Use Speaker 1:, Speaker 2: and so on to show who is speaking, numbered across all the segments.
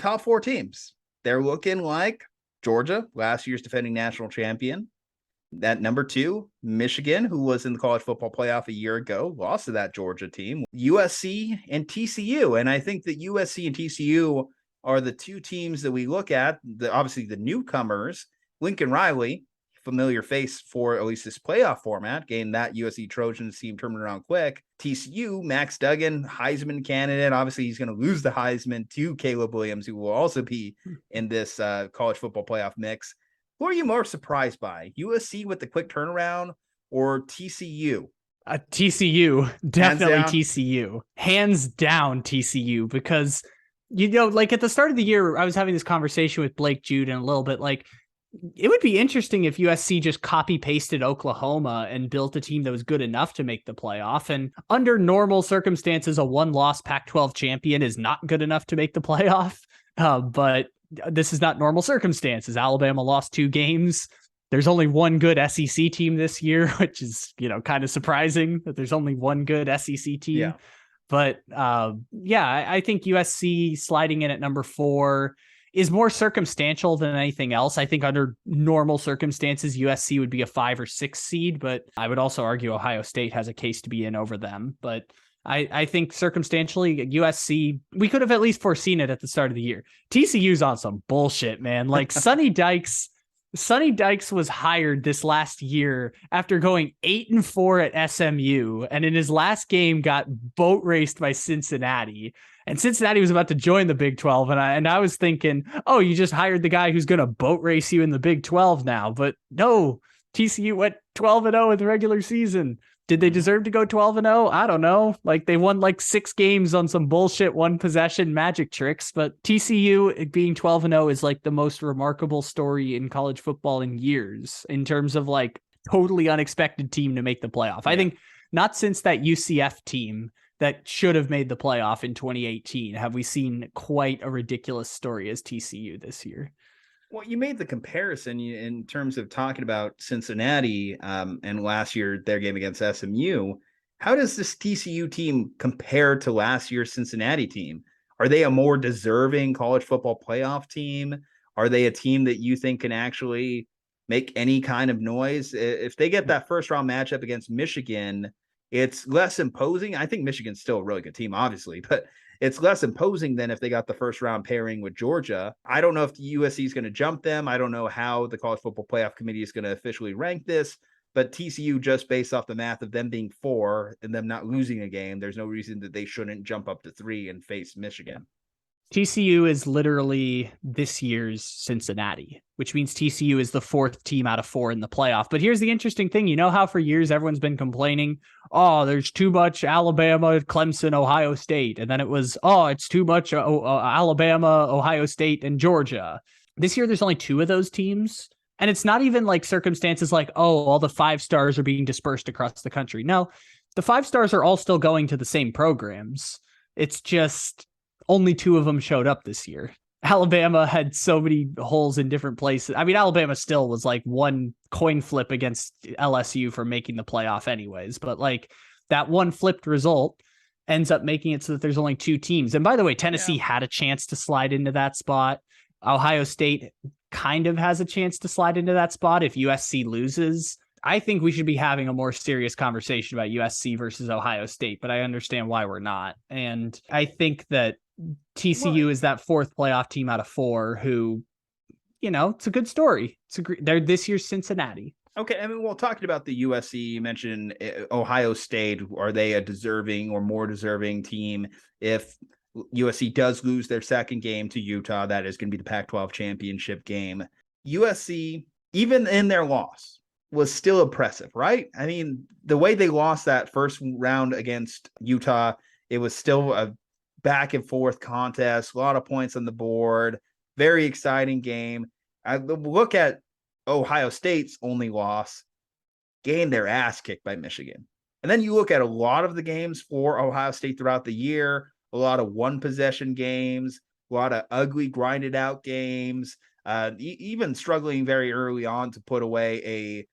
Speaker 1: top four teams. They're looking like Georgia, last year's defending national champion. At number 2, Michigan, who was in the college football playoff a year ago, lost to that Georgia team. USC and TCU. And I think that USC and TCU are the two teams that we look at. Obviously, the newcomers, Lincoln Riley, familiar face for at least this playoff format, getting that USC Trojans team turning around quick. TCU, Max Duggan, Heisman candidate. Obviously, he's going to lose the Heisman to Caleb Williams, who will also be in this college football playoff mix. Who are you more surprised by? USC with the quick turnaround or TCU?
Speaker 2: TCU, definitely TCU. Hands down TCU, because, like at the start of the year, I was having this conversation with Blake Jude and a little bit like, it would be interesting if USC just copy pasted Oklahoma and built a team that was good enough to make the playoff. And under normal circumstances, a 1-loss Pac-12 champion is not good enough to make the playoff. But this is not normal circumstances. Alabama lost 2 games. There's only one good SEC team this year, which is, kind of surprising that there's only one good SEC team.
Speaker 1: Yeah.
Speaker 2: But I think USC sliding in at number 4 is more circumstantial than anything else. I think under normal circumstances, USC would be a 5 or 6 seed, but I would also argue Ohio State has a case to be in over them. But I think circumstantially, USC, we could have at least foreseen it at the start of the year. TCU's on some bullshit, man. Like Sonny Dykes was hired this last year after going 8-4 at SMU, and in his last game got boat raced by Cincinnati. And Cincinnati was about to join the Big 12, and I was thinking, oh, you just hired the guy who's going to boat race you in the Big 12 now. But no, TCU went 12-0 in the regular season. Did they deserve to go 12-0? I don't know. Like, they won like 6 games on some bullshit 1-possession magic tricks, but TCU being 12-0 is like the most remarkable story in college football in years in terms of like totally unexpected team to make the playoff. Yeah. I think not since that UCF team that should have made the playoff in 2018 have we seen quite a ridiculous story as TCU this year.
Speaker 1: Well, you made the comparison in terms of talking about Cincinnati and last year, their game against SMU. How does this TCU team compare to last year's Cincinnati team? Are they a more deserving college football playoff team? Are they a team that you think can actually make any kind of noise? If they get that first round matchup against Michigan, it's less imposing. I think Michigan's still a really good team, obviously, but it's less imposing than if they got the first round pairing with Georgia. I don't know if the USC is going to jump them. I don't know how the College Football Playoff Committee is going to officially rank this, but TCU, just based off the math of them being 4 and them not losing a game, there's no reason that they shouldn't jump up to 3 and face Michigan.
Speaker 2: TCU is literally this year's Cincinnati, which means TCU is the 4th team out of 4 in the playoff. But here's the interesting thing. You know how for years everyone's been complaining, oh, there's too much Alabama, Clemson, Ohio State. And then it was, oh, it's too much Alabama, Ohio State, and Georgia. This year, there's only 2 of those teams. And it's not even like circumstances like, oh, all the 5 stars are being dispersed across the country. No, the 5 stars are all still going to the same programs. It's just only 2 of them showed up this year. Alabama had so many holes in different places. I mean, Alabama still was like one coin flip against LSU for making the playoff anyways. But like that one flipped result ends up making it so that there's only 2 teams. And by the way, Tennessee had a chance to slide into that spot. Ohio State kind of has a chance to slide into that spot if USC loses. I think we should be having a more serious conversation about USC versus Ohio State, but I understand why we're not. And I think that TCU is that 4th playoff team out of 4 who, it's a good story. They're this year's Cincinnati.
Speaker 1: Okay. I mean, well, talking about the USC, you mentioned Ohio State. Are they a deserving or more deserving team? If USC does lose their second game to Utah, that is going to be the Pac-12 championship game. USC, even in their loss, was still impressive, right? I mean, the way they lost that first round against Utah, it was still a back and forth contest, a lot of points on the board, very exciting game. I look at Ohio State's only loss, getting their ass kicked by Michigan. And then you look at a lot of the games for Ohio State throughout the year, a lot of 1-possession games, a lot of ugly grinded out games, even struggling very early on to put away a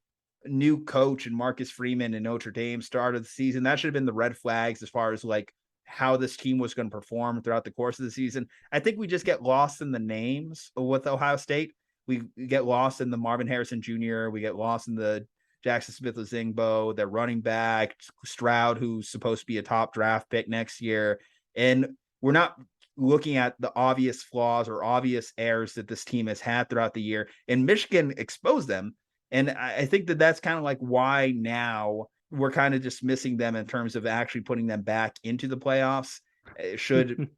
Speaker 1: new coach and Marcus Freeman in Notre Dame started the season. That should have been the red flags as far as like how this team was going to perform throughout the course of the season. I think we just get lost in the names with Ohio State. We get lost in the Marvin Harrison Jr. We get lost in the Jackson Smith-Njigba, their running back, Stroud, who's supposed to be a top draft pick next year. And we're not looking at the obvious flaws or obvious errors that this team has had throughout the year. And Michigan exposed them. And I think that that's kind of like why now we're kind of just missing them in terms of actually putting them back into the playoffs. Should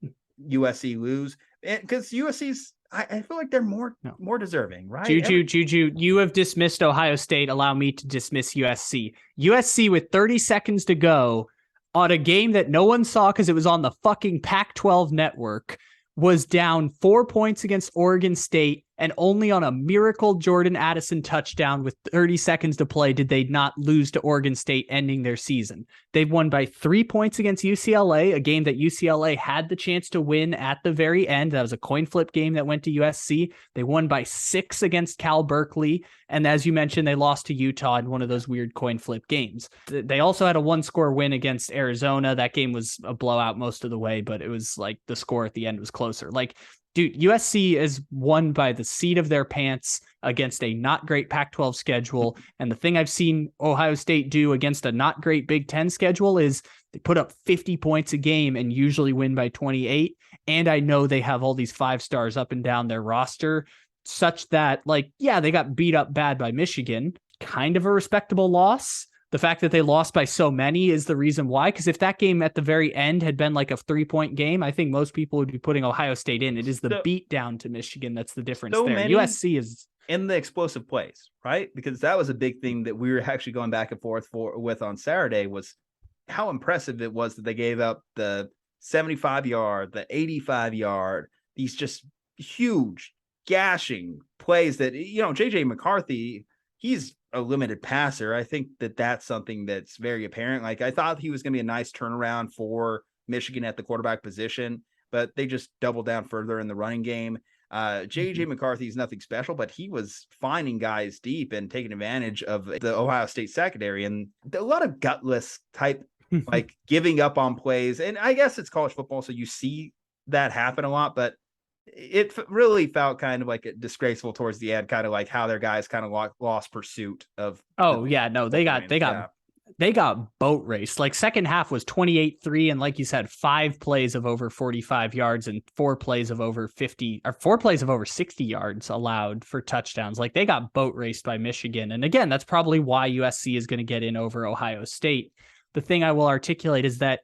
Speaker 1: USC lose? Because USC's, I feel like they're more deserving, right?
Speaker 2: Juju, you have dismissed Ohio State. Allow me to dismiss USC. USC with 30 seconds to go on a game that no one saw because it was on the fucking Pac-12 network, was down 4 points against Oregon State, and only on a miracle Jordan Addison touchdown with 30 seconds to play did they not lose to Oregon State, ending their season. They've won by 3 points against UCLA, a game that UCLA had the chance to win at the very end. That was a coin flip game that went to USC. They won by 6 against Cal Berkeley. And as you mentioned, they lost to Utah in one of those weird coin flip games. They also had a 1-score win against Arizona. That game was a blowout most of the way, but it was like the score at the end was closer. Like, dude, USC is won by the seat of their pants against a not great Pac-12 schedule. And the thing I've seen Ohio State do against a not great Big Ten schedule is they put up 50 points a game and usually win by 28. And I know they have all these 5 stars up and down their roster, such that, like, yeah, they got beat up bad by Michigan, kind of a respectable loss. The fact that they lost by so many is the reason why, because if that game at the very end had been like a 3-point game, I think most people would be putting Ohio State in. It is the beat down to Michigan that's the difference there. USC is
Speaker 1: in the explosive plays, right? Because that was a big thing that we were actually going back and forth with on Saturday, was how impressive it was that they gave up the 75-yard, the 85-yard, these just huge gashing plays that, JJ McCarthy, he's a limited passer. I think that that's something that's very apparent. Like, I thought he was going to be a nice turnaround for Michigan at the quarterback position, but they just doubled down further in the running game. JJ McCarthy is nothing special, but he was finding guys deep and taking advantage of the Ohio State secondary, and a lot of gutless type, like giving up on plays. And I guess it's college football, so you see that happen a lot, but it really felt kind of like disgraceful towards the end, kind of like how their guys kind of lost pursuit of.
Speaker 2: They got boat raced. Like, second half was 28-3. And like you said, 5 plays of over 45 yards and 4 plays of over 50 or 4 plays of over 60 yards allowed for touchdowns. Like, they got boat raced by Michigan. And again, that's probably why USC is going to get in over Ohio State. The thing I will articulate is that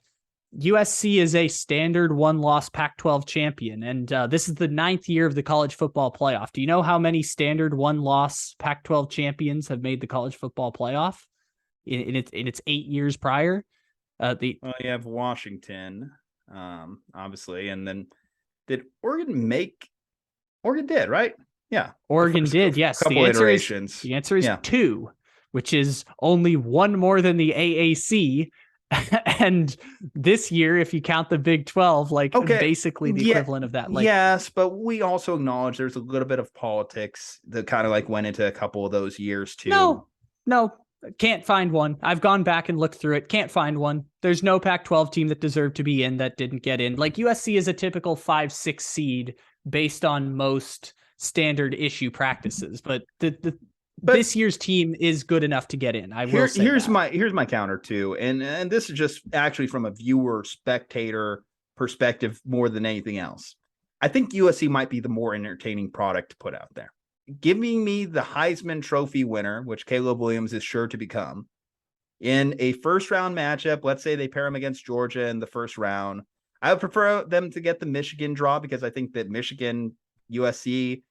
Speaker 2: USC is a standard 1-loss Pac-12 champion, and this is the 9th year of the college football playoff. Do you know how many standard 1-loss Pac-12 champions have made the college football playoff in its 8 years prior?
Speaker 1: You have Washington, obviously, and then did Oregon make? Oregon did, right? Yeah,
Speaker 2: Oregon did. Yes,
Speaker 1: the
Speaker 2: answer is 2, which is only 1 more than the AAC. And this year, if you count the Big 12, basically the equivalent of that.
Speaker 1: Yes, but we also acknowledge there's a little bit of politics that kind of went into a couple of those years too.
Speaker 2: No, can't find one. I've gone back and looked through it. Can't find one. There's no Pac-12 team that deserved to be in that didn't get in. Like, USC is a typical 5-6 seed based on most standard issue practices, but this year's team is good enough to get in. Here's
Speaker 1: my counter too, and this is just actually from a viewer spectator perspective more than anything else. I think USC might be the more entertaining product to put out there. Giving me the Heisman Trophy winner, which Caleb Williams is sure to become, in a first-round matchup. Let's say they pair him against Georgia in the first round. I would prefer them to get the Michigan draw, because I think that Michigan, USC,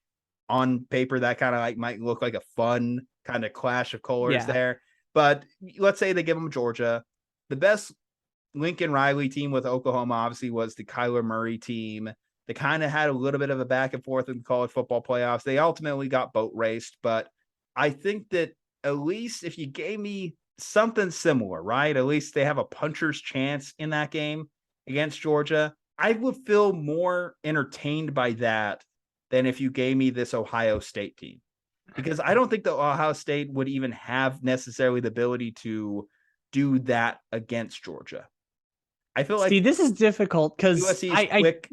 Speaker 1: on paper, that kind of might look like a fun kind of clash of colors there. But let's say they give them Georgia. The best Lincoln Riley team with Oklahoma obviously was the Kyler Murray team. They kind of had a little bit of a back and forth in the college football playoffs. They ultimately got boat raced, but I think that at least if you gave me something similar, right? At least they have a puncher's chance in that game against Georgia. I would feel more entertained by that than if you gave me this Ohio State team, because I don't think that Ohio State would even have necessarily the ability to do that against Georgia. I feel
Speaker 2: See,
Speaker 1: like
Speaker 2: this is difficult because
Speaker 1: USC's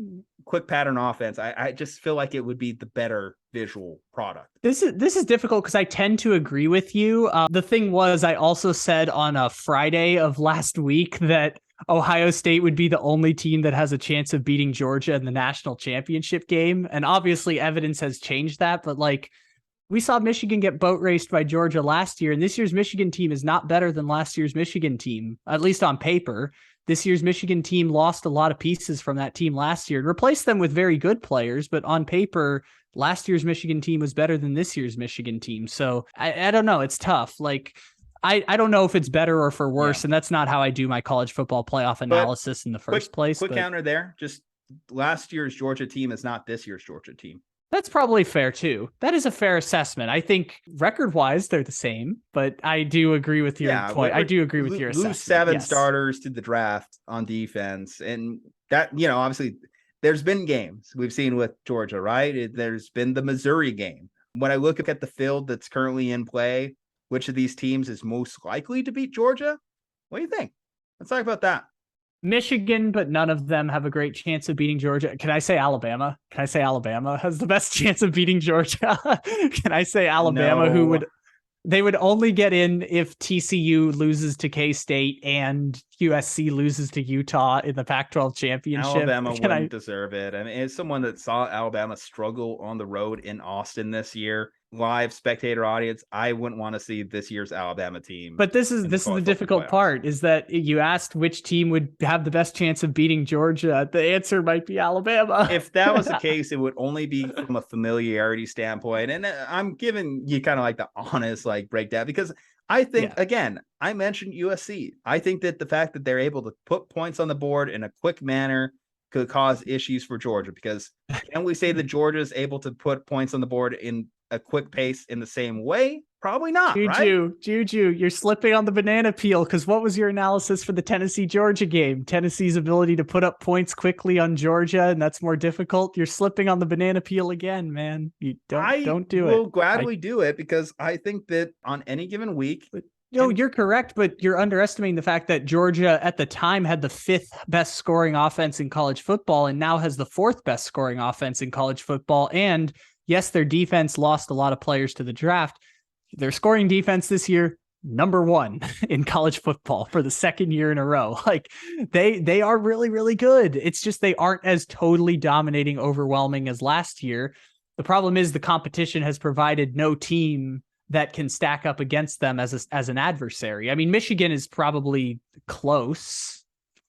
Speaker 1: quick pattern offense. I just feel like it would be the better visual product.
Speaker 2: This is difficult because I tend to agree with you. The thing was, I also said on a Friday of last week that Ohio State would be the only team that has a chance of beating Georgia in the national championship game. And obviously evidence has changed that, but like we saw Michigan get boat raced by Georgia last year, and this year's Michigan team is not better than last year's Michigan team, at least on paper. This year's Michigan team lost a lot of pieces from that team last year and replaced them with very good players, but on paper, last year's Michigan team was better than this year's Michigan team. So I don't know. It's tough. Like, I don't know if it's better or for worse, and that's not how I do my college football playoff analysis in the first place.
Speaker 1: Quick counter there. Just last year's Georgia team is not this year's Georgia team.
Speaker 2: That's probably fair too. That is a fair assessment. I think record-wise they're the same, but I do agree with your point. I do agree with your assessment.
Speaker 1: Lose 7 starters to the draft on defense, and that, obviously there's been games we've seen with Georgia, right? There's been the Missouri game. When I look at the field that's currently in play, which of these teams is most likely to beat Georgia? What do you think? Let's talk about that.
Speaker 2: Michigan, but none of them have a great chance of beating Georgia. Can I say Alabama? Can I say Alabama has the best chance of beating Georgia? Can I say Alabama,
Speaker 1: No.
Speaker 2: They would only get in if TCU loses to K-State and USC loses to Utah in the Pac-12 championship?
Speaker 1: Alabama wouldn't deserve it. I mean, as someone that saw Alabama struggle on the road in Austin this year, live spectator audience, I wouldn't want to see this year's Alabama team.
Speaker 2: But this is the difficult part, is that you asked which team would have the best chance of beating Georgia. The answer might be Alabama.
Speaker 1: If that was the case, it would only be from a familiarity standpoint. And I'm giving you kind of like the honest breakdown, because I think, again, I mentioned USC. I think that the fact that they're able to put points on the board in a quick manner could cause issues for Georgia, because can we say that Georgia is able to put points on the board in a quick pace in the same way? Probably not.
Speaker 2: Juju, you're slipping on the banana peel, because what was your analysis for the Tennessee-Georgia game? Tennessee's ability to put up points quickly on Georgia, and that's more difficult. You're slipping on the banana peel again, man. You don't do it.
Speaker 1: I will gladly do it, because I think that on any given week.
Speaker 2: No, you're correct, but you're underestimating the fact that Georgia at the time had the 5th best scoring offense in college football and now has the 4th best scoring offense in college football. And yes, their defense lost a lot of players to the draft. Their scoring defense this year, number 1 in college football for the 2nd year in a row. Like they are really, really good. It's just they aren't as totally dominating, overwhelming as last year. The problem is the competition has provided no team that can stack up against them as an adversary. I mean, Michigan is probably close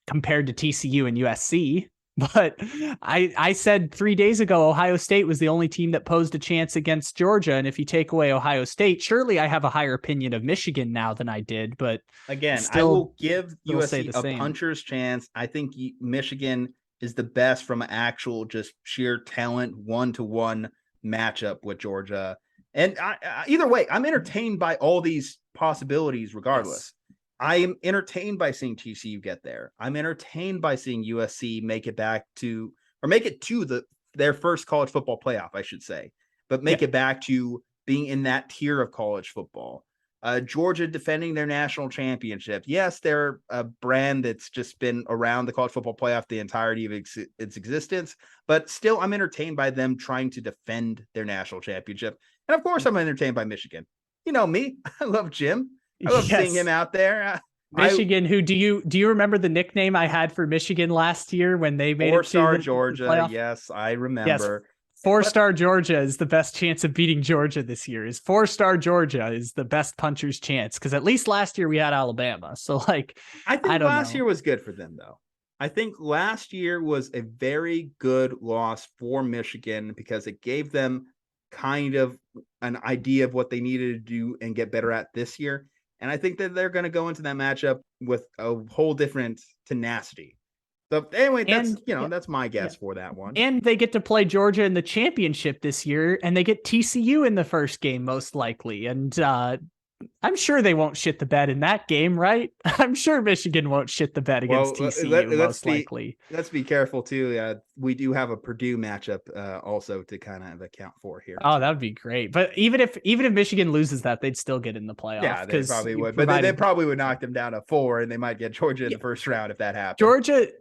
Speaker 2: compared to TCU and USC, but I said 3 days ago, Ohio State was the only team that posed a chance against Georgia. And if you take away Ohio State, surely I have a higher opinion of Michigan now than I did. But
Speaker 1: again, I will give USC a puncher's chance. I think Michigan is the best from an actual just sheer talent, 1-to-1 matchup with Georgia. And either way, I'm entertained by all these possibilities regardless. Yes. I am entertained by seeing TCU get there. I'm entertained by seeing USC make it to their first college football playoff, I should say, but make it back to being in that tier of college football. Georgia defending their national championship. Yes, they're a brand that's just been around the college football playoff the entirety of its existence, but still I'm entertained by them trying to defend their national championship. And of course I'm entertained by Michigan. You know me, I love Jim. I love seeing him out there.
Speaker 2: Michigan, do you remember the nickname I had for Michigan last year when they made it to
Speaker 1: Four-star Georgia? Yes, I remember.
Speaker 2: Yes. 4-star Georgia is the best chance of beating Georgia this year. 4-star Georgia is the best puncher's chance, because at least last year we had Alabama. So I think last
Speaker 1: year was good for them, though. I think last year was a very good loss for Michigan because it gave them kind of an idea of what they needed to do and get better at this year. And I think that they're going to go into that matchup with a whole different tenacity. So anyway, that's my guess for that one.
Speaker 2: And they get to play Georgia in the championship this year, and they get TCU in the first game, most likely. And I'm sure they won't shit the bed in that game, right? I'm sure Michigan won't shit the bed against TCU, most likely.
Speaker 1: Let's be careful too. We do have a Purdue matchup also to kind of account for here.
Speaker 2: Oh, that would be great. But even if Michigan loses that, they'd still get in the playoff.
Speaker 1: Yeah, they probably would. But they probably would knock them down to 4, and they might get Georgia in the first round if that happens.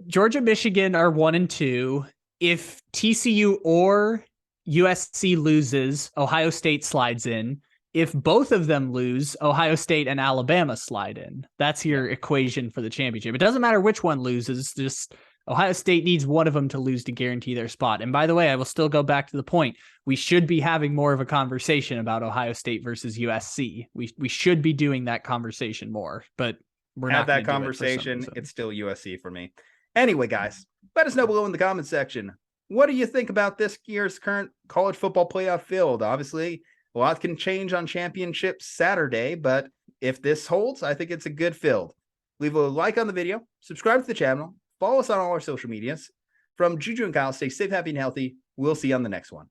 Speaker 2: Georgia, Michigan are 1 and 2. If TCU or USC loses, Ohio State slides in. If both of them lose, Ohio State and Alabama slide in. That's your equation for the championship. It doesn't matter which one loses. Just Ohio State needs one of them to lose to guarantee their spot. And by the way, I will still go back to the point. We should be having more of a conversation about Ohio State versus USC. We should be doing that conversation more, but we're not
Speaker 1: that conversation. It's still USC for me. Anyway, guys, let us know below in the comments section. What do you think about this year's current college football playoff field? Obviously, a lot can change on Championship Saturday, but if this holds, I think it's a good field. Leave a like on the video, subscribe to the channel, follow us on all our social medias. From Juju and Kyle, stay safe, happy, and healthy. We'll see you on the next one.